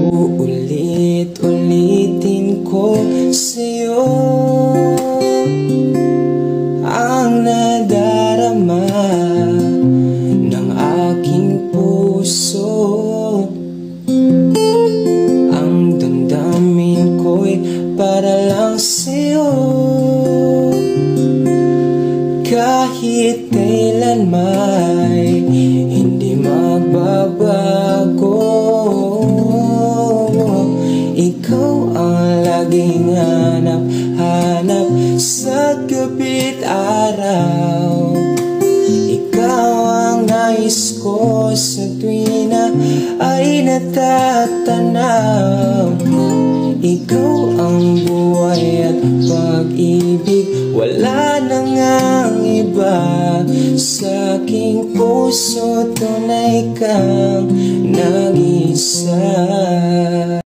Uulit-ulitin ko sa'yo ang nadarama ng aking puso. Ang damdamin ko'y para lang sa'yo. Kahit kailan may hindi magbabago, ikaw ang laging hanap-hanap sa gabi't araw. Ikaw ang nais ko sa tuwina ay natatanaw. Ikaw ang buhay at pag-ibig, wala na ngang iba. Sa aking puso tunay kang nag-isa.